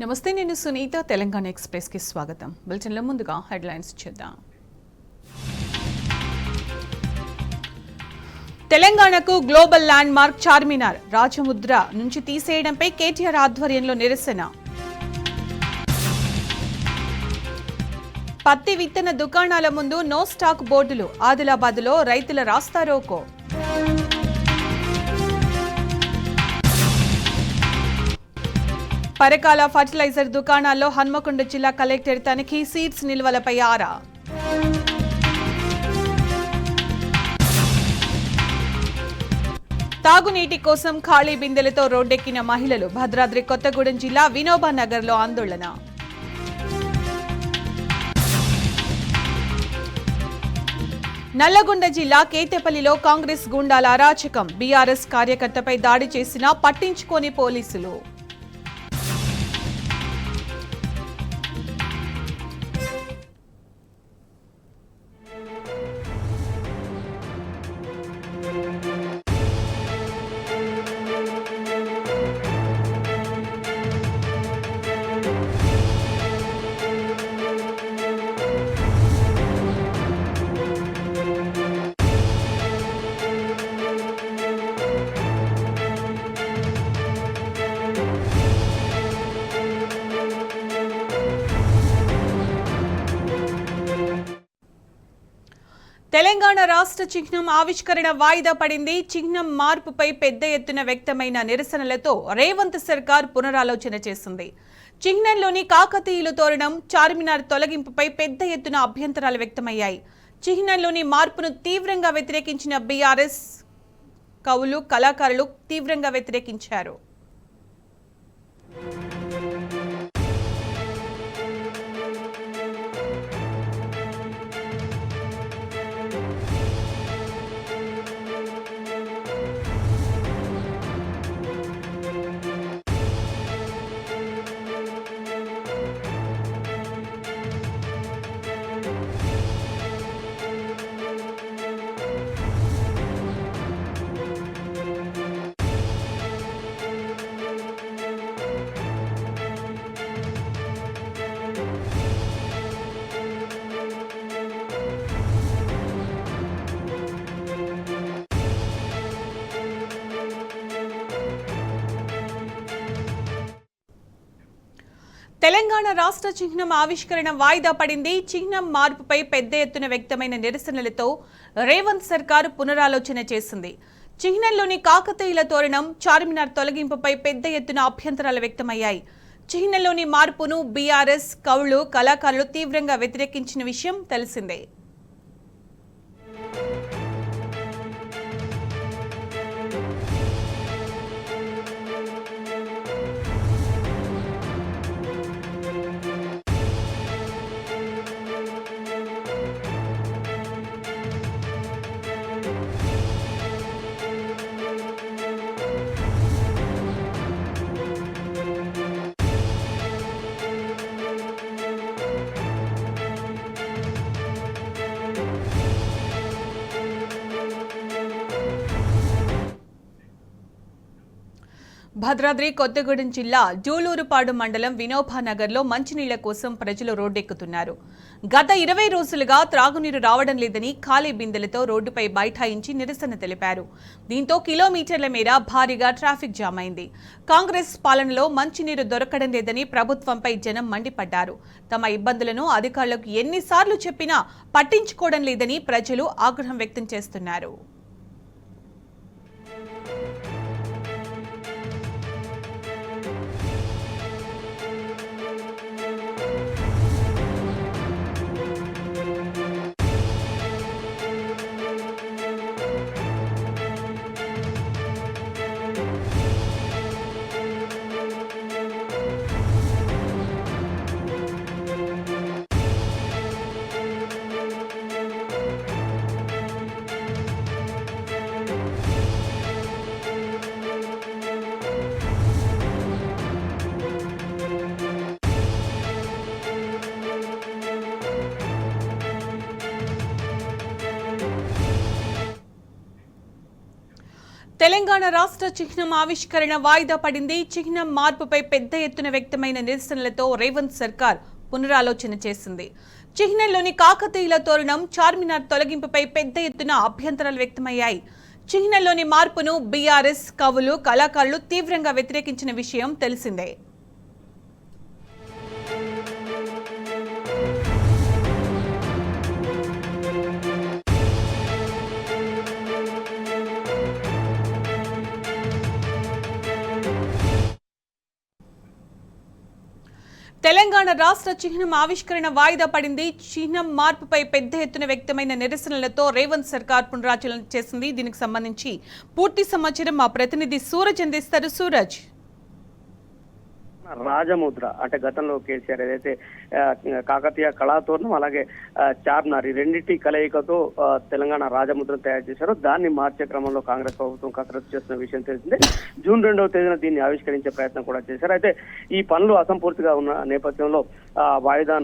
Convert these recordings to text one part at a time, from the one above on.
నమస్తే, నేను సునీత. తెలంగాణ ఎక్స్‌ప్రెస్ కి స్వాగతం. బులెటిన్లో ముందుగా హెడ్లైన్స్ చూద్దాం. తెలంగాణకు గ్లోబల్ ల్యాండ్ మార్క్ చార్మినార్ రాజముద్ర నుంచి తీసేయడంపై కేటీఆర్ ఆధ్వర్యంలో నిరసన. పత్తి విత్తన దుకాణాల ముందు నో స్టాక్ బోర్డులు, ఆదిలాబాద్లో రైతుల రాస్తారోకో. పరకాల ఫర్టిలైజర్ దుకాణాల్లో హన్మకొండ జిల్లా కలెక్టర్ తనిఖీ, సీడ్స్ నిల్వలపై ఆరా. తాగునీటి కోసం ఖాళీ బిందెలతో రోడ్డెక్కిన మహిళలు, భద్రాద్రి కొత్తగూడెం జిల్లా వినోబా నగర్లో ఆందోళన. నల్లగొండ జిల్లా కేతేపల్లిలో కాంగ్రెస్ గూండాల అరాచకం, బీఆర్ఎస్ కార్యకర్తపై దాడి చేసినా పట్టించుకోని పోలీసులు. తెలంగాణ రాష్ట్ర చిహ్నం ఆవిష్కరణ వాయిదా పడింది. చిహ్నం మార్పుపై పెద్ద ఎత్తున వ్యక్తమైన నిరసనలతో రేవంత్ సర్కార్ పునరాలోచన చేసింది. చిహ్నంలోని కాకతీయుల తోరణం, చార్మినార్ తొలగింపుపై పెద్ద ఎత్తున అభ్యంతరాలు వ్యక్తమయ్యాయి. చిహ్నంలోని మార్పును తీవ్రంగా వ్యతిరేకించిన బీఆర్ఎస్ కవులు, కళాకారులు తీవ్రంగా వ్యతిరేకించారు. తెలంగాణ రాష్ట్ర చిహ్నం ఆవిష్కరణ వాయిదా పడింది. చిహ్నం మార్పుపై పెద్ద ఎత్తున వ్యక్తమైన నిరసనలతో రేవంత్ సర్కారు పునరాలోచన చేసింది. చిహ్నంలోని కాకతీయుల తోరణం, చార్మినార్ తొలగింపుపై పెద్ద ఎత్తున అభ్యంతరాలు వ్యక్తమయ్యాయి. చిహ్నంలోని మార్పును బీఆర్ఎస్ కవులు, కళాకారులు తీవ్రంగా వ్యతిరేకించిన విషయం తెలిసిందే. భద్రాద్రి కొత్తగూడెం జిల్లా జూలూరుపాడు మండలం వినోబా నగర్లో మంచినీళ్ల కోసం ప్రజలు రోడ్డెక్కుతున్నారు. గత 20 రోజులుగా త్రాగునీరు రావడం లేదని ఖాళీ బిందెలతో రోడ్డుపై బైఠాయించి నిరసన తెలిపారు. దీంతో కిలోమీటర్ల మేర భారీగా ట్రాఫిక్ జామ్ అయింది. కాంగ్రెస్ పాలనలో మంచినీరు దొరకడం లేదని ప్రభుత్వంపై జనం మండిపడ్డారు. తమ ఇబ్బందులను అధికారులకు ఎన్నిసార్లు చెప్పినా పట్టించుకోవడం లేదని ప్రజలు ఆగ్రహం వ్యక్తం చేస్తున్నారు. తెలంగాణ రాష్ట్ర చిహ్నం ఆవిష్కరణ వాయిదా పడింది. చిహ్నం మార్పుపై పెద్ద ఎత్తున వ్యక్తమైన నిరసనలతో రేవంత్ సర్కార్ పునరాలోచన చేసింది. చిహ్నంలోని కాకతీయుల తోరణం, చార్మినార్ తొలగింపుపై పెద్ద ఎత్తున అభ్యంతరాలు వ్యక్తమయ్యాయి. చిహ్నంలోని మార్పును బీఆర్ఎస్ కవులు, కళాకారులు తీవ్రంగా వ్యతిరేకించిన విషయం తెలిసిందే. తెలంగాణ రాష్ట్ర చిహ్నం ఆవిష్కరణ వాయిదా పడింది. చిహ్నం మార్పుపై పెద్ద ఎత్తున వ్యక్తమైన నిరసనలతో రేవంత్ సర్కార్ పునరాలోచన చేసింది. దీనికి సంబంధించి పూర్తి సమాచారం మా ప్రతినిధి సూరజ్ అందిస్తారు. సూరజ్, రాజముద్ర అంటే గతంలో కేసీఆర్ ఏదైతే కాకతీయ కళాతోరణం అలాగే చార్మినార్ ఈ రెండింటి కలయికతో తెలంగాణ రాజముద్రను తయారు చేశారో దాన్ని మార్చే క్రమంలో కాంగ్రెస్ ప్రభుత్వం కసరత్తు చేస్తున్న విషయం తెలిసిందే. జూన్ 2వ తేదీన దీన్ని ఆవిష్కరించే ప్రయత్నం కూడా చేశారు. అయితే ఈ పనులు అసంపూర్తిగా ఉన్న నేపథ్యంలో వాయిదా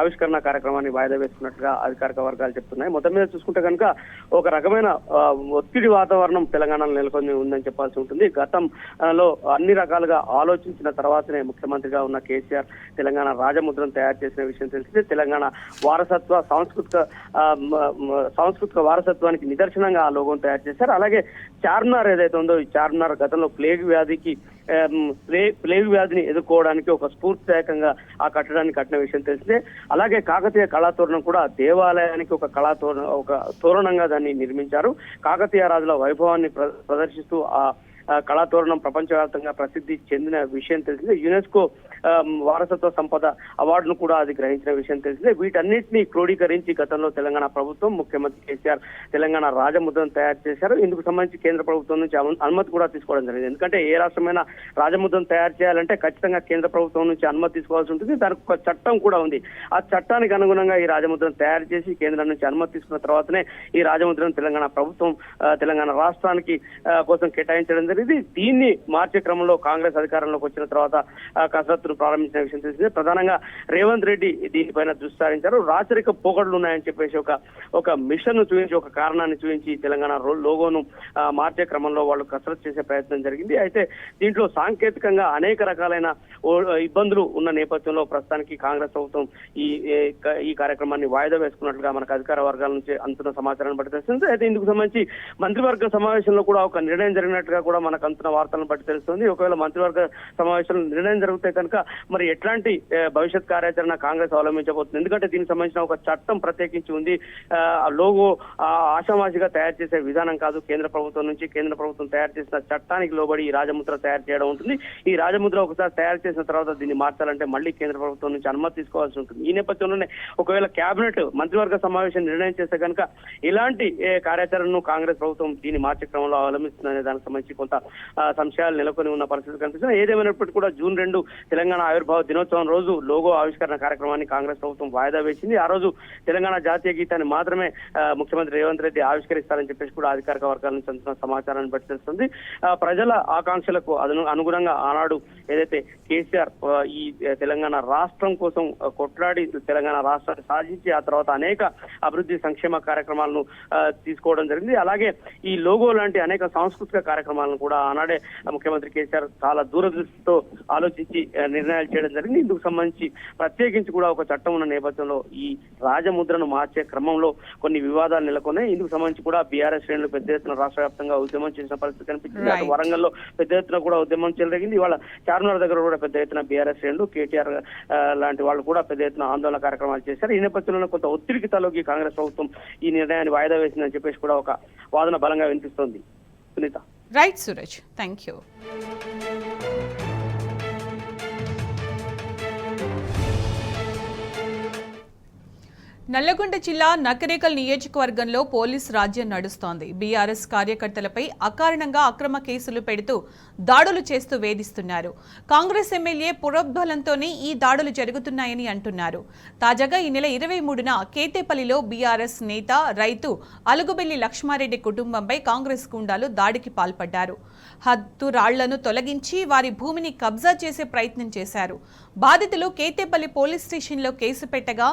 ఆవిష్కరణ కార్యక్రమాన్ని వాయిదా వేసుకున్నట్టుగా అధికారిక వర్గాలు చెప్తున్నాయి. మొత్తం మీద చూసుకుంటే కనుక ఒక రకమైన ఒత్తిడి వాతావరణం తెలంగాణలో నెలకొని ఉందని చెప్పాల్సి ఉంటుంది. గతంలో అన్ని రకాలుగా ఆలోచించిన తర్వాతనే ముఖ్యమంత్రిగా ఉన్న కేసీఆర్ తెలంగాణ రాజముద్రను తయారు చేసిన విషయం తెలిసిందే. తెలంగాణ వారసత్వ సాంస్కృతిక వారసత్వానికి నిదర్శనంగా ఆ లోగోను తయారు చేశారు. అలాగే చార్మినార్ ఏదైతే ఉందో ఈ చార్మినార్ గతంలో ప్లేగ్ వ్యాధిని ఎదుర్కోవడానికి ఒక స్ఫూర్తిదాయకంగా ఆ కట్టడాన్ని కట్టిన విషయం తెలిసిందే. అలాగే కాకతీయ కళాతోరణం కూడా దేవాలయానికి ఒక తోరణంగా దాన్ని నిర్మించారు. కాకతీయ రాజుల వైభవాన్ని ప్రదర్శిస్తూ ఆ కళాతోరణం ప్రపంచవ్యాప్తంగా ప్రసిద్ధి చెందిన విషయం తెలిసిందే. యునెస్కో వారసత్వ సంపద అవార్డును కూడా అది గ్రహించిన విషయం తెలిసిందే. వీటన్నిటిని క్రోడీకరించి గతంలో తెలంగాణ ప్రభుత్వం ముఖ్యమంత్రి కేసీఆర్ తెలంగాణ రాజముద్రను తయారు చేశారు. ఇందుకు సంబంధించి కేంద్ర ప్రభుత్వం నుంచి అనుమతి కూడా తీసుకోవడం జరిగింది. ఎందుకంటే ఏ రాష్ట్రమైనా రాజముద్రను తయారు చేయాలంటే ఖచ్చితంగా కేంద్ర ప్రభుత్వం నుంచి అనుమతి తీసుకోవాల్సి ఉంటుంది. దానికి ఒక చట్టం కూడా ఉంది. ఆ చట్టానికి అనుగుణంగా ఈ రాజముద్రను తయారు చేసి కేంద్రం నుంచి అనుమతి తీసుకున్న తర్వాతనే ఈ రాజముద్రను తెలంగాణ ప్రభుత్వం తెలంగాణ రాష్ట్రానికి కోసం కేటాయించడం జరిగింది. దీన్ని మార్చే క్రమంలో కాంగ్రెస్ అధికారంలోకి వచ్చిన తర్వాత కసరత్తును ప్రారంభించిన విషయం తెలిసిందే. ప్రధానంగా రేవంత్ రెడ్డి దీనిపైన దృష్టి సారించారు. రాచరిక పోకడలు ఉన్నాయని చెప్పేసి ఒక మిషన్ ను చూపించి ఒక కారణాన్ని చూపించి తెలంగాణ లోగోను మార్చే క్రమంలో వాళ్ళు కసరత్తు చేసే ప్రయత్నం జరిగింది. అయితే దీంట్లో సాంకేతికంగా అనేక రకాలైన ఇబ్బందులు ఉన్న నేపథ్యంలో ప్రస్తుతానికి కాంగ్రెస్ ప్రభుత్వం ఈ కార్యక్రమాన్ని వాయిదా వేసుకున్నట్లుగా మనకు అధికార వర్గాల నుంచి అందుతున్న సమాచారాన్ని బట్టి తెలుస్తుంది. అయితే ఇందుకు సంబంధించి మంత్రివర్గ సమావేశంలో కూడా ఒక నిర్ణయం జరిగినట్టుగా కూడా మనకు అందుతున్న వార్తలను బట్టి తెలుస్తుంది. ఒకవేళ మంత్రివర్గ సమావేశంలో నిర్ణయం జరిగితే కనుక మరి ఎట్లాంటి భవిష్యత్ కార్యాచరణ కాంగ్రెస్ అవలంబించబోతుంది. ఎందుకంటే దీనికి సంబంధించిన ఒక చట్టం ప్రత్యేకించి ఉంది. లోగో ఆషామాషిగా తయారు చేసే విధానం కాదు. కేంద్ర ప్రభుత్వం తయారు చేసిన చట్టానికి లోబడి ఈ రాజముద్ర తయారు చేయడం ఉంటుంది. ఈ రాజముద్ర ఒకసారి తయారు చేసిన తర్వాత దీన్ని మార్చాలంటే మళ్ళీ కేంద్ర ప్రభుత్వం నుంచి అనుమతి తీసుకోవాల్సి ఉంటుంది. ఈ నేపథ్యంలోనే ఒకవేళ కేబినెట్ మంత్రివర్గ సమావేశం నిర్ణయం చేస్తే కనుక ఇలాంటి కార్యాచరణను కాంగ్రెస్ ప్రభుత్వం దీన్ని మార్చే క్రమంలో అవలంబిస్తుందనే దానికి సంబంధించి కొంత సంశయాలు నెలకొని ఉన్న పరిస్థితి కనిపిస్తుంది. ఏదేమైనప్పటికీ కూడా జూన్ 2 తెలంగాణ ఆవిర్భావ దినోత్సవం రోజు లోగో ఆవిష్కరణ కార్యక్రమాన్ని కాంగ్రెస్ ప్రభుత్వం వాయిదా వేసింది. ఆ రోజు తెలంగాణ జాతీయ గీతాన్ని మాత్రమే ముఖ్యమంత్రి రేవంత్ రెడ్డి ఆవిష్కరిస్తారని చెప్పేసి కూడా అధికారిక వర్గాల నుంచి అందుతున్న సమాచారాన్ని బట్టి తెలుస్తుంది. ప్రజల ఆకాంక్షలకు అనుగుణంగా ఆనాడు ఏదైతే కేసీఆర్ ఈ తెలంగాణ రాష్ట్రం కోసం కొట్లాడి తెలంగాణ రాష్ట్రాన్ని సాధించి ఆ తర్వాత అనేక అభివృద్ధి సంక్షేమ కార్యక్రమాలను తీసుకోవడం జరిగింది. అలాగే ఈ లోగో లాంటి అనేక సాంస్కృతిక కార్యక్రమాలను కూడా ఆనాడే ముఖ్యమంత్రి కేసీఆర్ చాలా దూరదృష్టితో ఆలోచించి నిర్ణయాలు చేయడం జరిగింది. ఇందుకు సంబంధించి ప్రత్యేకించి కూడా ఒక చట్టం ఉన్న నేపథ్యంలో ఈ రాజముద్రను మార్చే క్రమంలో కొన్ని వివాదాలు నెలకొన్నాయి. ఇందుకు సంబంధించి కూడా బీఆర్ఎస్ శ్రేణులు పెద్ద ఎత్తున రాష్ట్ర వ్యాప్తంగా ఉద్యమం చేసిన పరిస్థితి కనిపించింది. అటు వరంగల్లో పెద్ద ఎత్తున కూడా ఉద్యమం జరిగింది. ఇవాళ చార్మినార్ దగ్గర కూడా పెద్ద ఎత్తున బీఆర్ఎస్ శ్రేణులు, కేటీఆర్ లాంటి వాళ్ళు కూడా పెద్ద ఎత్తున ఆందోళన కార్యక్రమాలు చేశారు. ఈ నేపథ్యంలో కొంత ఒత్తిడికి తలొగ్గి కాంగ్రెస్ ప్రభుత్వం ఈ నిర్ణయాన్ని వాయిదా వేసిందని చెప్పేసి కూడా ఒక వాదన బలంగా వినిపిస్తోంది. Sunitha. Right Suraj, thank you. Nalgonda జిల్లా నకరేకల్ నియోజకవర్గంలో పోలీస్ రాజ్యం నడుస్తోంది. బీఆర్ఎస్ కార్యకర్తలపై అకారణంగా అక్రమ కేసులు పెడుతూ దాడులు చేస్తూ వేధిస్తున్నారు. కాంగ్రెస్ ఎమ్మెల్యే పురోద్బలంతోనే ఈ దాడులు జరుగుతున్నాయని అంటున్నారు. తాజాగా ఈ నెల 23న కేతేపల్లిలో బీఆర్ఎస్ నేత రైతు అలుగుబెల్లి లక్ష్మారెడ్డి కుటుంబంపై కాంగ్రెస్ గుండాలు దాడికి పాల్పడ్డారు. హద్దు రాళ్లను తొలగించి వారి భూమిని కబ్జా చేసే ప్రయత్నం చేశారు. బాధితులు కేతేపల్లి పోలీస్ స్టేషన్లో కేసు పెట్టగా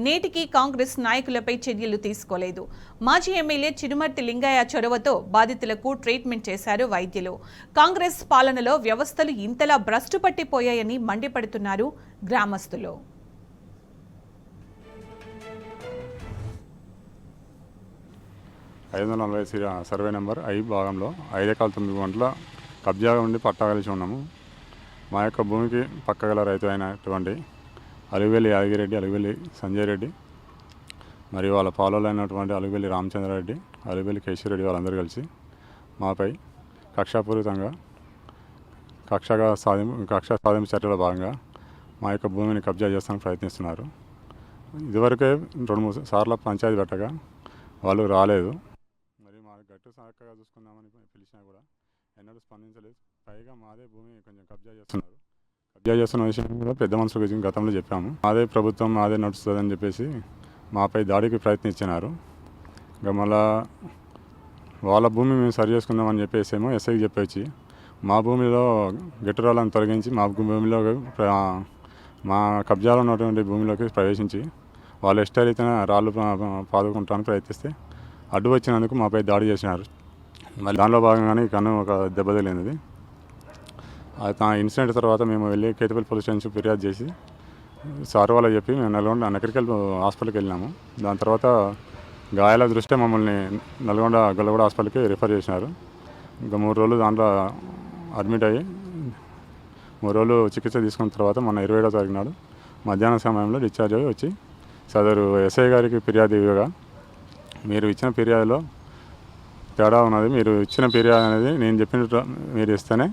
నేటికి కాంగ్రెస్ కాంగ్రెస్ నాయకులపై చర్యలు తీసుకోలేదు. మాజీ ఎమ్మెల్యే చిరుమర్తి లింగయ్య చొరవతో బాధితులకు ట్రీట్మెంట్ చేశారు వైద్యులు. కాంగ్రెస్ పాలనలో వ్యవస్థలు ఇంతలా భ్రష్టు పట్టిపోయాయని మండిపడుతున్నారు గ్రామస్తులు. సర్వే నెంబర్ ఐ భాగంలో 5 ఎకరాల 9 గుంటల కబ్జా ఉండి పట్టా కలిసి ఉన్నాము. మా యొక్క భూమికి పక్కగల రైతు అయినటువంటి అలుగువెల్లి యాదగిరెడ్డి, అలుగువెల్లి సంజయ్ రెడ్డి మరియు వాళ్ళ పాలలు అయినటువంటి అలుగువెల్లి రామచంద్రారెడ్డి, అలుగువెల్లి కేశవరెడ్డి వాళ్ళందరూ కలిసి మాపై కక్షాపూరితంగా కక్ష సాధింపు చర్యల భాగంగా మా యొక్క భూమిని కబ్జా చేస్తానికి ప్రయత్నిస్తున్నారు. ఇదివరకే 2-3 సార్లు పంచాయతీ పెట్టగా వాళ్ళు రాలేదు. మరి మా గట్టు చక్కగా చూసుకుందామని పిలిచినా కూడా ఎన్నడూ స్పందించలేదు. పైగా మాదే భూమి కొంచెం కబ్జా చేస్తున్న విషయం కూడా పెద్ద మనుషులకు గతంలో చెప్పాము. మాదే ప్రభుత్వం మాదే నడుస్తుందని చెప్పేసి మాపై దాడికి ప్రయత్నించినారు. ఇంకా మళ్ళా వాళ్ళ భూమి మేము సరి చేసుకుందామని చెప్పేసి ఏమో ఎస్ఐకి చెప్పేసి మా భూమిలో గిట్టురాలను తొలగించి మా భూమిలో మా కబ్జాలో ఉన్నటువంటి భూమిలోకి ప్రవేశించి వాళ్ళు ఇష్టరీతిన రాళ్ళు పాదుకుంటానికి ప్రయత్నిస్తే అడ్డు వచ్చినందుకు మాపై దాడి చేసినారు. మళ్ళీ దానిలో భాగంగానే కన్ను ఒక దెబ్బ తగిలింది. ఆ ఇన్సిడెంట్ తర్వాత మేము వెళ్ళి కేతపల్లి పోలీస్ స్టేషన్ ఫిర్యాదు చేసి సార్ వాళ్ళకి చెప్పి మేము నల్గొండ నకరికల్ హాస్పిటల్కి వెళ్ళినాము. దాని తర్వాత గాయాల దృష్ట్యా మమ్మల్ని నల్గొండ గొల్లగూడ హాస్పిటల్కి రిఫర్ చేసినారు. ఇంకా 3 రోజులు దాంట్లో అడ్మిట్ అయ్యి 3 రోజులు చికిత్స తీసుకున్న తర్వాత మొన్న 27వ తారీఖు నాడు మధ్యాహ్నం సమయంలో డిశ్చార్జ్ అయ్యి వచ్చి సదరు ఎస్ఐ గారికి ఫిర్యాదు ఇవ్వగా, మీరు ఇచ్చిన ఫిర్యాదులో తేడా ఉన్నది, మీరు ఇచ్చిన ఫిర్యాదు అనేది నేను చెప్పినట్టు మీరు ఇస్తేనే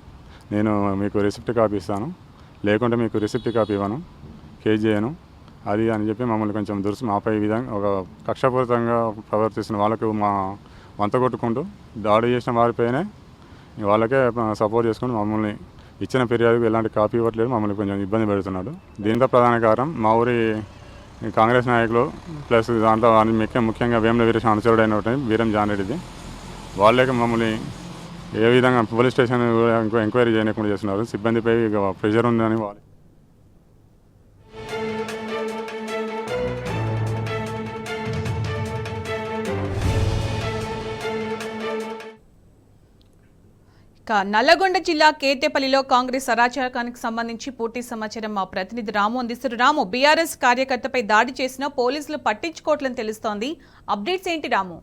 నేను మీకు రిసిప్ట్ కాపీ ఇస్తాను, లేకుంటే మీకు రిసిప్ట్ కాపీ ఇవ్వను, కేసు చేయను అది అని చెప్పి మమ్మల్ని కొంచెం మాపై ఈ విధంగా ఒక కక్షపూరితంగా ప్రవర్తిస్తున్న వాళ్ళకు మా వంత కొట్టుకుంటూ దాడి చేసిన వారిపైనే వాళ్ళకే సపోర్ట్ చేసుకుని మమ్మల్ని ఇచ్చిన ఫిర్యాదుకు ఎలాంటి కాపీ ఇవ్వట్లేదు, మమ్మల్ని కొంచెం ఇబ్బంది పెడుతున్నాడు. దీంతో ప్రధాన కారణం మా ఊరి కాంగ్రెస్ నాయకులు ప్లస్ దాంట్లో ముఖ్యంగా వేముల వీరేశం అనుచరుడైనటువంటి వీరం జానరెడ్డిది. వాళ్ళే మమ్మల్ని ఏ విధంగా పోలీస్ స్టేషన్ ఎంక్వైరీ చేయకుండా చేస్తున్నారు. సిబ్బందిపై ప్రెషర్ ఉందని వాళ్ళు నల్లగొండ జిల్లా కేతేపల్లిలో కాంగ్రెస్ అరాచకానికి సంబంధించి పూర్తి సమాచారం మా ప్రతినిధి రాము అందిస్తారు. రాము, బీఆర్ఎస్ కార్యకర్తపై దాడి చేసిన పోలీసులు పట్టించుకోవట్లని తెలుస్తోంది. అప్డేట్స్ ఏంటి రాము?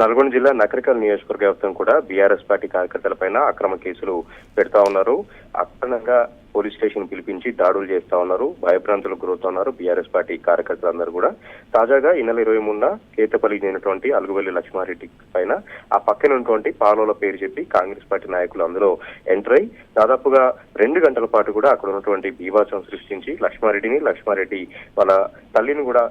నల్గొండ జిల్లా నకరికల్ నియోజకవర్గ వ్యాప్తం కూడా బీఆర్ఎస్ పార్టీ కార్యకర్తలపైన అక్రమ కేసులు పెడతా ఉన్నారు. అక్రమంగా పోలీస్ స్టేషన్ పిలిపించి దాడులు చేస్తా ఉన్నారు, భయభ్రాంతులకు గురవుతున్నారు బీఆర్ఎస్ పార్టీ కార్యకర్తలందరూ కూడా. తాజాగా ఈ నెల 23న కేతపల్లికి చెందినటువంటి అలుగువెల్లి లక్ష్మారెడ్డి పైన ఆ పక్కన ఉన్నటువంటి పాలోల పేరు చెప్పి కాంగ్రెస్ పార్టీ నాయకులు అందులో ఎంటర్ అయి దాదాపుగా 2 గంటల పాటు కూడా అక్కడ ఉన్నటువంటి బీభత్సం సృష్టించి లక్ష్మారెడ్డి వాళ్ళ తల్లిని కూడా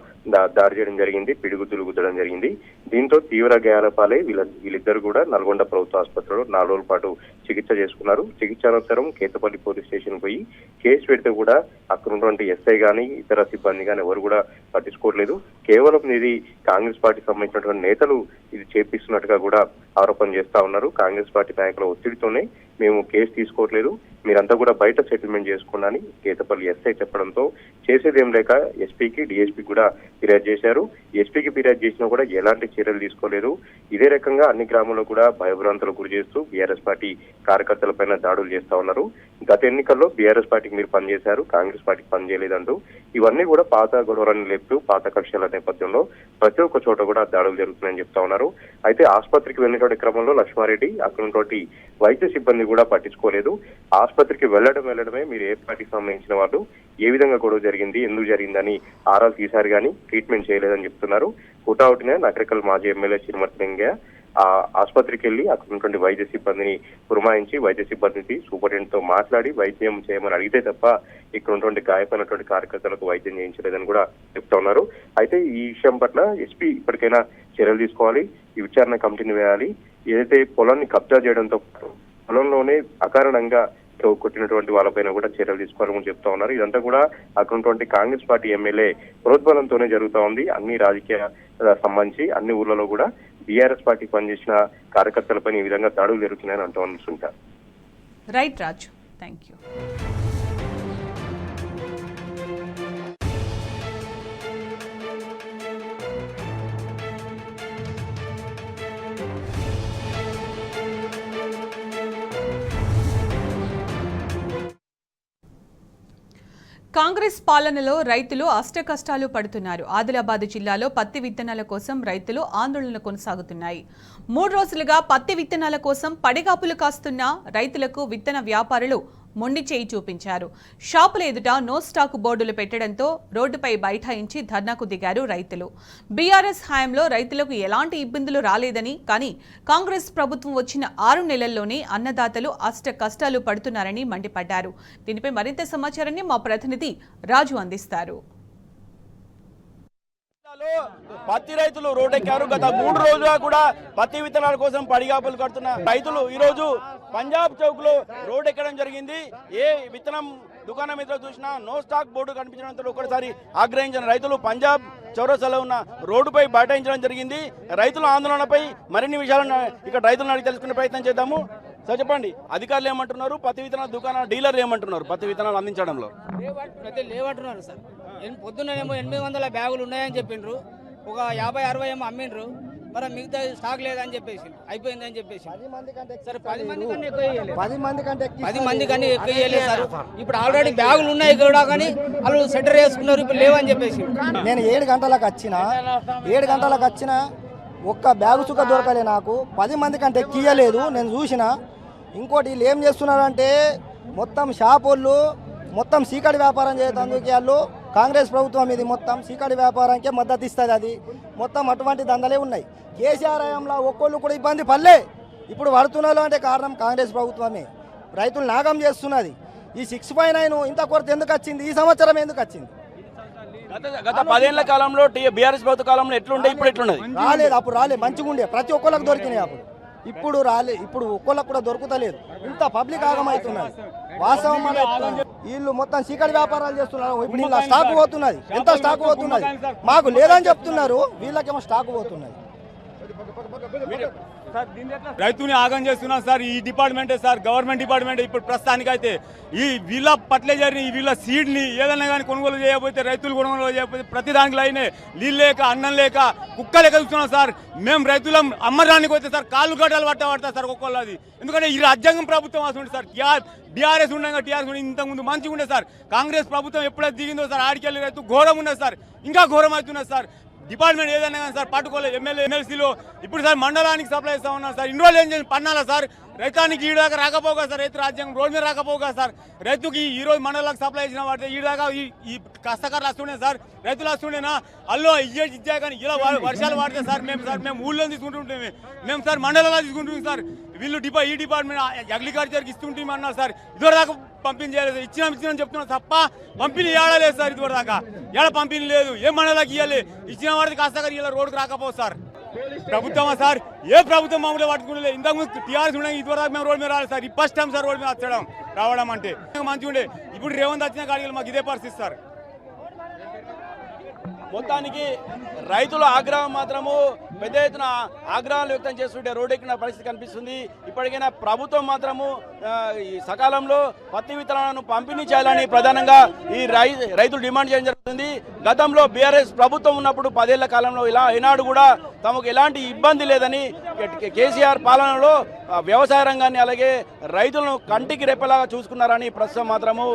దాడి చేయడం జరిగింది, పిడుగుద్దులు గుద్దడం జరిగింది. దీంతో తీవ్ర గాయాల పాలై వీళ్ళిద్దరు కూడా నల్గొండ ప్రభుత్వ ఆసుపత్రిలో 4 రోజుల పాటు చికిత్స చేసుకున్నారు. చికిత్స అనంతరం కేతపల్లి పోలీస్ స్టేషన్ పోయి కేసు పెడితే కూడా అక్కడ ఉన్నటువంటి ఎస్ఐ గానీ ఇతర సిబ్బంది కానీ ఎవరు కూడా పట్టించుకోవట్లేదు. కేవలం ఇది కాంగ్రెస్ పార్టీకి సంబంధించినటువంటి నేతలు ఇది చేపిస్తున్నట్టుగా కూడా ఆరోపణ చేస్తా ఉన్నారు. కాంగ్రెస్ పార్టీ నాయకుల ఒత్తిడితోనే మేము కేసు తీసుకోవట్లేదు, మీరంతా కూడా బయట సెటిల్మెంట్ చేసుకున్నాని కేతపల్లి ఎస్ఐ చెప్పడంతో చేసేదేం లేక ఎస్పీకి డిఎస్పీకి కూడా ఫిర్యాదు చేశారు. ఎస్పీకి ఫిర్యాదు చేసినా కూడా ఎలాంటి చర్యలు తీసుకోలేదు. ఇదే రకంగా అన్ని గ్రామాల్లో కూడా భయభ్రాంతులకు గురి చేస్తూ బీఆర్ఎస్ పార్టీ కార్యకర్తలపైన దాడులు చేస్తా ఉన్నారు. గత ఎన్నికల్లో బీఆర్ఎస్ పార్టీకి మీరు పనిచేశారు, కాంగ్రెస్ పార్టీకి పనిచేయలేదంటూ ఇవన్నీ కూడా పాత గొడవలను లేపుతూ పాత కక్షల నేపథ్యంలో ప్రతి ఒక్క చోట కూడా దాడులు జరుగుతున్నాయని చెప్తా ఉన్నారు. అయితే ఆసుపత్రికి వెళ్ళినటువంటి క్రమంలో లక్ష్మారెడ్డి అక్కడ ఉన్నటువంటి వైద్య సిబ్బంది కూడా పట్టించుకోలేదు. ఆసుపత్రికి వెళ్ళడమే మీరు ఏ పార్టీకి సంబంధించిన వాళ్ళు, ఏ విధంగా గొడవ జరిగింది, ఎందుకు జరిగిందని ఆరాలు తీశారు కానీ ట్రీట్మెంట్ చేయలేదని చెప్తున్నారు. హుటాహుటినే నకరికల్ మాజీ ఎమ్మెల్యే చిరుమర్తి లింగయ్య ఆ ఆసుపత్రికి వెళ్లి అక్కడ ఉన్నటువంటి వైద్య సిబ్బందిని పురమాయించి వైద్య సిబ్బందిని సూపరింటెండెంట్ తో మాట్లాడి వైద్యం చేయమని అడిగితే తప్ప ఇక్కడ ఉన్నటువంటి గాయపడినటువంటి కార్యకర్తలకు వైద్యం చేయించలేదని కూడా చెప్తా ఉన్నారు. అయితే ఈ విషయం పట్ల ఎస్పీ ఇప్పటికైనా చర్యలు తీసుకోవాలి, ఈ విచారణ కమిటీని వేయాలి. ఏదైతే పొలాన్ని కబ్జా చేయడంతో పాటు పొలంలోనే అకారణంగా కొట్టినటువంటి వాళ్ళపైన కూడా చర్యలు తీసుకోవాలని చెప్తా ఉన్నారు. ఇదంతా కూడా అక్కడ ఉన్నటువంటి కాంగ్రెస్ పార్టీ ఎమ్మెల్యే ప్రోద్బలంతోనే జరుగుతా ఉంది. అన్ని రాజకీయ సంబంధించి అన్ని ఊర్లలో కూడా బీఆర్ఎస్ పార్టీకి పనిచేసిన కార్యకర్తలపైన ఈ విధంగా దాడులు జరుగుతున్నాయని అంటూ అనుకుంటారు. Right Raj, thank you. Congress పాలనలో రైతులు అష్టకష్టాలు పడుతున్నారు. ఆదిలాబాద్ జిల్లాలో పత్తి విత్తనాల కోసం రైతులు ఆందోళనలు కొనసాగుతున్నాయి. 3 రోజులుగా పత్తి విత్తనాల కోసం పడిగాపులు కాస్తున్న రైతులకు విత్తన వ్యాపారులు మొండి చేయి చూపించారు. షాపుల ఎదుట నో స్టాక్ బోర్డులు పెట్టడంతో రోడ్డుపై బైఠాయించి ధర్నాకు దిగారు రైతులు. బీఆర్ఎస్ హయాంలో రైతులకు ఎలాంటి ఇబ్బందులు రాలేదని, కానీ కాంగ్రెస్ ప్రభుత్వం వచ్చిన 6 నెలల్లోనే అన్నదాతలు అష్ట కష్టాలు పడుతున్నారని మండిపడ్డారు. దీనిపై మరింత సమాచారాన్ని మా ప్రతినిధి రాజు అందిస్తారు. పత్తి రైతులు రోడ్డెక్కారు. గత 3 రోజులుగా కూడా పత్తి విత్తనాల కోసం పడిగాపులు కడుతున్న రైతులు ఈ రోజు పంజాబ్ చౌక్ లో రోడ్డెక్కడం జరిగింది. ఏ విత్తనం దుకాణం మీద చూసినా నో స్టాక్ బోర్డు కనిపించడంతో ఒకసారి ఆగ్రహించిన రైతులు పంజాబ్ చౌరస్తాలో ఉన్న రోడ్డుపై బైఠాయించడం జరిగింది. రైతుల ఆందోళనపై మరిన్ని విషయాలను ఇక్కడ రైతులను అడిగి తెలుసుకునే ప్రయత్నం చేద్దాము. సార్ చెప్పండి, అధికారులు ఏమంటున్నారు, పత్తి విత్తనాల దుకాణ డీలర్లు ఏమంటున్నారు పత్తి విత్తనాలు అందించడంలో? లేవంటున్నారు సార్. పొద్దున్నేమో 800 బ్యాగులు ఉన్నాయని చెప్పిండ్రు, ఒక 50-60 ఏమో అమ్మిండ్రు, మరి మిగతా స్టాక్ లేదని చెప్పేసి అయిపోయిందని చెప్పేసి సార్ 10 మంది కన్నా ఎక్కువ ఇవ్వలేదు సార్. ఇప్పుడు ఆల్రెడీ బ్యాగులు ఉన్నాయి కూడా, కానీ వాళ్ళు సెటర్ వేసుకున్నారు, ఇప్పుడు లేవని చెప్పేసి. నేను 7 గంటలకు వచ్చిన ఒక్క బ్యాగు చుక్క దొరకలే నాకు. 10 మంది కంటే ఎక్కియలేదు నేను చూసిన. ఇంకోటి వీళ్ళు ఏం చేస్తున్నారంటే మొత్తం షాపుళ్ళు మొత్తం సీకటి వ్యాపారం చేసేందుకు వాళ్ళు కాంగ్రెస్ ప్రభుత్వం ఇది మొత్తం సీకటి వ్యాపారానికే మద్దతు ఇస్తుంది. అది మొత్తం అటువంటి దందలే ఉన్నాయి. కేసీఆర్ హయాంలో ఒక్కోళ్ళు కూడా ఇబ్బంది పడలే, ఇప్పుడు పడుతున్నారు అంటే కారణం కాంగ్రెస్ ప్రభుత్వమే. రైతులు నాగం చేస్తున్నది. ఈ 6.9 ఇంత కొరత ఎందుకు వచ్చింది, ఈ సంవత్సరం ఎందుకు వచ్చింది? గత 10 ఏళ్ల కాలంలో బీఆర్ఎస్ ప్రభుత్వ కాలంలో ఎట్లుండే, ఇప్పుడు ఎట్లున్నది? రాలేదు, అప్పుడు రాలేదు, మంచిగా ఉండే, ప్రతి ఒక్కళ్ళకి దొరికినాయి. ఇప్పుడు రాలే, ఇప్పుడు ఒక్కళ్ళకి కూడా దొరుకుతలేదు. ఇంత పబ్లిక్ ఆగమవుతున్నది. వాస్తవం వీళ్ళు మొత్తం సీకటి వ్యాపారాలు చేస్తున్నారు. ఇప్పుడు ఇలా స్టాక్ పోతున్నది, ఎంత స్టాక్ పోతున్నది, మాకు లేదని చెప్తున్నారు, వీళ్ళకేమో స్టాక్ పోతున్నది. రైతుని ఆగం చేస్తున్నాం సార్. ఈ డిపార్ట్మెంటే సార్, గవర్నమెంట్ డిపార్ట్మెంట్. ఇప్పుడు ప్రస్తుతానికి అయితే ఈ వీళ్ళ ఫర్టిలైజర్ని, ఈ వీళ్ళ సీడ్ని ఏదైనా కానీ కొనుగోలు చేయకపోతే, రైతులు కొనుగోలు చేయకపోతే ప్రతి దానికి లైనే నీళ్ళు లేక, అన్నం లేక, కుక్క లేక చూస్తున్నాం సార్. మేము రైతులం అమ్మడానికి వస్తే సార్ కాళ్ళు గడ్డలు పడతా సార్ ఒక్కొక్కళ్ళు. అది ఎందుకంటే ఈ రాజ్యాంగం ప్రభుత్వం వస్తుంది సార్. బీఆర్ఎస్ ఉండగా టీఆర్ఎస్ ఉండే ఇంతకుముందు మంచిగా ఉండే సార్. కాంగ్రెస్ ప్రభుత్వం ఎప్పుడైతే దిగిందో సార్, ఆడికెళ్ళి రైతు ఘోరం ఉన్నది సార్, ఇంకా ఘోరం అవుతున్నది సార్. డిపార్ట్మెంట్ ఏదైనా కానీ సార్ పట్టుకోలేదు. ఎమ్మెల్సీలో ఇప్పుడు సార్ మండలానికి సప్లై చేస్తా ఉన్నారు సార్. ఇన్ని రోజులు ఏం చేసి పన్నాలా సార్, రైతానికి ఈడాక రాకపోగా సార్, రైతు రాజ్యాంగం రోడ్ మీద రాకపోగా సార్. రైతుకి ఈ రోజు మండలానికి సప్లై చేసిన వాడితే ఈడాక ఈ కష్టకారులు వస్తుండే సార్, రైతులు వస్తుండేనా అల్లో ఇచ్చా కానీ ఇలా వర్షాలు పడితే సార్ మేము ఊళ్ళో తీసుకుంటుంటే మేము సార్ మండలంలో తీసుకుంటున్నాం సార్. వీళ్ళు ఈ డిపార్ట్మెంట్ అగ్రికల్చర్కి ఇస్తుంటాం అన్నారు సార్. ఇదివరదాకా పంపిణీ చేయలేదు, ఇచ్చినాం చెప్తున్నాం తప్ప పంపిణీ ఏడలేదు సార్. ఇదివరదాకా ఏడ పంపిణీ లేదు, ఏ మండలానికి ఇవ్వాలి, ఇచ్చిన వాడికి కష్టకారు ఇలా రోడ్డుకు రాకపోదు సార్. ప్రభుత్వమా సార్, ఏ ప్రభుత్వం మామూలుగా పట్టుకునే ఇంతకుముందు టీఆర్ఎస్ ఉండే, ఇదివరకు మేము రోడ్ మీద రాలేదు సార్. ఈ ఫస్ట్ టైం సార్ రోడ్ మీద రావడం అంటే మంచిగా ఉండే. ఇప్పుడు రేవంత్ వచ్చిన కాడికి మాకు ఇదే పరిస్థితి సార్. మొత్తానికి రైతుల ఆగ్రహం మాత్రము పెద్ద ఎత్తున ఆగ్రహాలు వ్యక్తం చేస్తుంటే రోడ్డెక్కిన పరిస్థితి కనిపిస్తుంది. ఇప్పటికైనా ప్రభుత్వం మాత్రము ఈ సకాలంలో పత్తి విత్తనాలను పంపిణీ చేయాలని ప్రధానంగా ఈ రైతులు డిమాండ్ చేయడం జరుగుతుంది. గతంలో బీఆర్ఎస్ ప్రభుత్వం ఉన్నప్పుడు 10 ఏళ్ల కాలంలో ఈనాడు కూడా తమకు ఎలాంటి ఇబ్బంది లేదని కేసీఆర్ పాలనలో వ్యవసాయ రంగాన్ని అలాగే రైతులను కంటికి రెప్పలాగా చూసుకున్నారని ప్రస్తుతం మాత్రము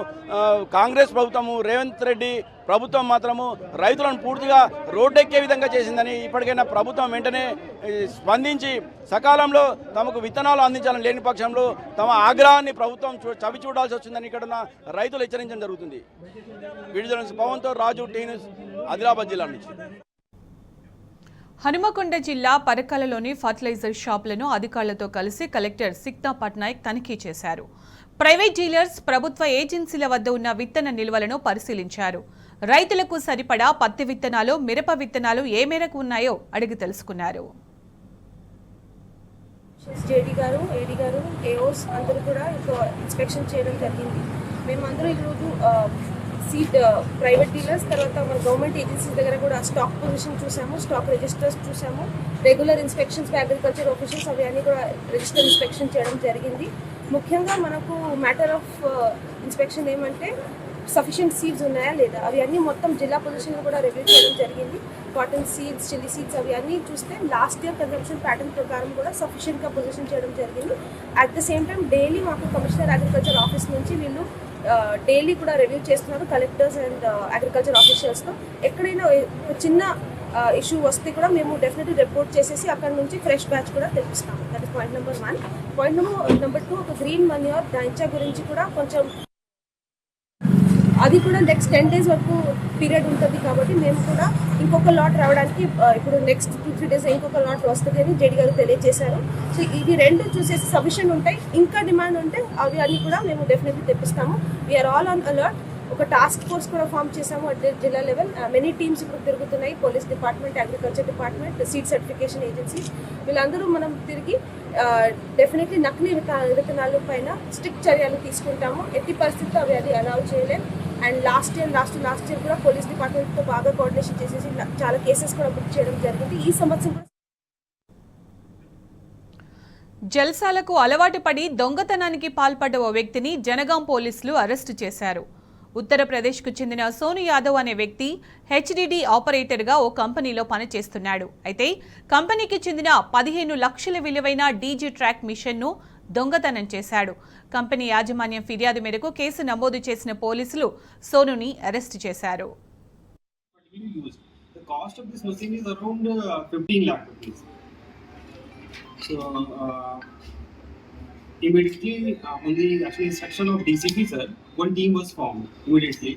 కాంగ్రెస్ ప్రభుత్వము రేవంత్ రెడ్డి ప్రభుత్వం మాత్రము రైతులను పూర్తిగా రోడ్డెక్కే విధంగా చేసిందని, ఇప్పటికైనా ప్రభుత్వం వెంటనే స్పందించి సకాలంలో తమకు విత్తనాలు అందించాలని లేని పక్షంలో తమ ఆగ్రహాన్ని ప్రభుత్వం చవి చూడాల్సి వచ్చిందని ఇక్కడ ఉన్న రైతులు హెచ్చరించడం జరుగుతుంది. వీడియో పవన్తో రాజు, టీ న్యూస్, ఆదిలాబాద్ జిల్లా నుంచి. హనుమకొండ జిల్లా పరకాలలోని ఫర్టిలైజర్ షాపులను అధికారులతో కలిసి కలెక్టర్ సిక్తా పట్నాయక్ తనిఖీ చేశారు. ప్రైవేట్ డీలర్స్, ప్రభుత్వ ఏజెన్సీల వద్ద ఉన్న విత్తన నిల్వలను పరిశీలించారు. రైతులకు సరిపడా పత్తి విత్తనాలు, మిరప విత్తనాలు ఏ మేరకు ఉన్నాయో అడిగి తెలుసుకున్నారు. జేడీ గారు, ఏడీ గారు, ఏఓస్ అందరూ కూడా ఇన్స్పెక్షన్ చేయడం జరిగింది. మేమందరూ ఈరోజు సీడ్ ప్రైవేట్ డీలర్స్, తర్వాత మన గవర్నమెంట్ ఏజెన్సీస్ దగ్గర కూడా స్టాక్ పొజిషన్ చూసాము, స్టాక్ రిజిస్టర్స్ చూసాము, regular inspections by agriculture officers అవి అన్నీ కూడా రిజిస్టర్ ఇన్స్పెక్షన్ చేయడం జరిగింది. ముఖ్యంగా మనకు మ్యాటర్ ఆఫ్ ఇన్స్పెక్షన్ ఏమంటే సఫిషియెంట్ సీడ్స్ ఉన్నాయా లేదా అవి అన్నీ మొత్తం జిల్లా పొజిషన్లో కూడా రివ్యూ చేయడం జరిగింది. కాటన్ సీడ్స్, చిల్లీ సీడ్స్ అవి అన్నీ చూస్తే లాస్ట్ ఇయర్ కన్జంప్షన్ ప్యాటర్న్ ప్రకారం కూడా సఫిషియెంట్గా పొజిషన్ చేయడం జరిగింది. At the same time daily మాకు కమిషనర్ అగ్రికల్చర్ ఆఫీస్ నుంచి వీళ్ళు డైలీ కూడా రివ్యూ చేస్తున్నారు కలెక్టర్స్ అండ్ అగ్రికల్చర్ ఆఫీషియల్స్తో. ఎక్కడైనా ఒక చిన్న ఇష్యూ వస్తే కూడా మేము డెఫినెట్లీ రిపోర్ట్ చేసేసి అక్కడ నుంచి ఫ్రెష్ బ్యాచ్ కూడా తెప్పిస్తాము. That is point number 1. Point number 2, ఒక గ్రీన్ మన్యూర్ డాంచా గురించి కూడా కొంచెం అది కూడా నెక్స్ట్ 10 days వరకు పీరియడ్ ఉంటుంది కాబట్టి మేము కూడా ఇంకొక లాట్ రావడానికి ఇప్పుడు నెక్స్ట్ 2-3 days ఇంకొక లాట్ వస్తుంది అని జేడీ గారు తెలియజేశారు. సో ఇది రెండు చూసేసి సఫిషియెంట్ ఉంటాయి, ఇంకా డిమాండ్ ఉంటే అవి అన్ని కూడా మేము డెఫినెట్లీ తెప్పిస్తాము. We are all on alert. ఒక టాస్క్ ఫోర్స్ కూడా ఫామ్ చేసాము at zilla level. Many teams ఇప్పుడు తిరుగుతున్నాయి, police department, agriculture department, seed certification agency, వీళ్ళందరూ మనం తిరిగి డెఫినెట్లీ నకిలీ విత్తనాల పైన స్ట్రిక్ట్ చర్యలు తీసుకుంటాము. ఎట్టి పరిస్థితుల్లో అవి అది అలౌ చేయలేం. అండ్ లాస్ట్ ఇయర్ కూడా పోలీస్ డిపార్ట్మెంట్తో బాగా కోఆర్డినేషన్ చేసేసి చాలా కేసెస్ కూడా బుక్ చేయడం జరిగింది. ఈ సంవత్సరం జల్సాలకు అలవాటు పడి దొంగతనానికి పాల్పడ్డ ఓ వ్యక్తిని జనగాం పోలీసులు అరెస్టు చేశారు. ఉత్తరప్రదేశ్కు చెందిన సోను యాదవ్ అనే వ్యక్తి హెచ్డిడి ఆపరేటర్గా ఓ కంపెనీలో పనిచేస్తున్నాడు. అయితే కంపెనీకి చెందిన 15 లక్షల విలువైన డీజీ ట్రాక్ మిషన్ను దొంగతనం చేశాడు. కంపెనీ యాజమాన్యం ఫిర్యాదు మేరకు కేసు నమోదు చేసిన పోలీసులు సోనుని అరెస్టు చేశారు. Immediately, on the actually instruction of DCP sir, one team was formed immediately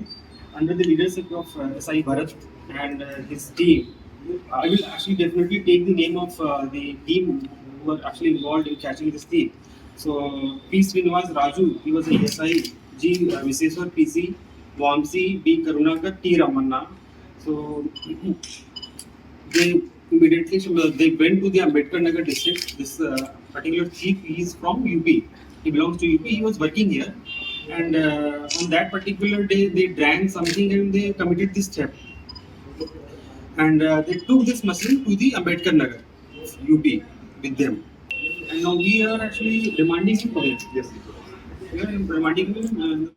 under the leadership of SI Bharat and his team. I will actually definitely take the name of the team who were actually involved in catching this thief. So P. Srinivas Raju, he was a SI, G. Viseswar PC, Vamsi, B. Karunakar, T. Ramanna. So they immediately they went to the Ambedkar Nagar district. This particular thief is from UP. He belongs to UP. He was working here, and on that particular day they drank something and they committed this theft. And they took this machine to the Ambedkar Nagar, UP, with them. And now we are actually remanding him for it. Yes. We are remanding him.